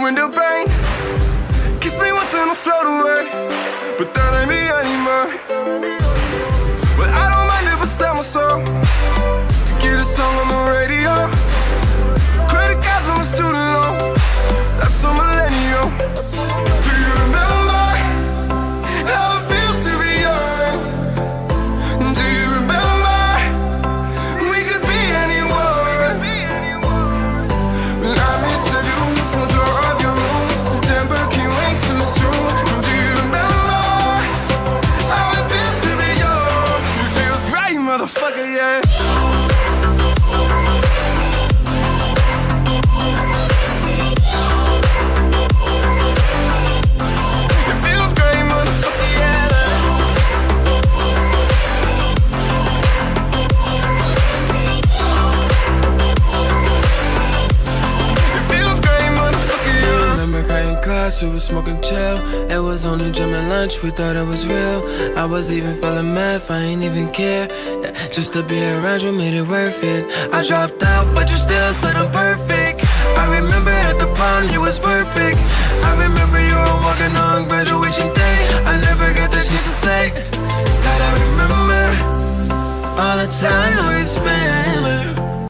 window pane. Kiss me once and I'll float away, but that ain't me anymore. Well, I don't mind if I sell my soul to get a song on the radio. Credit cards on a student loan, that's a millennial. Do you remember how it feels to be young? Do you remember we could be anyone? When I miss the view from the floor of your room, September came way too soon. Do you remember how it feels to be young? It feels great, motherfucker, yeah. We was smoking chill. It was only gym and lunch, we thought it was real. I was even feeling mad, I ain't even care. Yeah, just to be around you made it worth it. I dropped out, but you still said I'm perfect. I remember at the prom, you was perfect. I remember you were walking on graduation day. I never got the chance to say that I remember all the time we spent.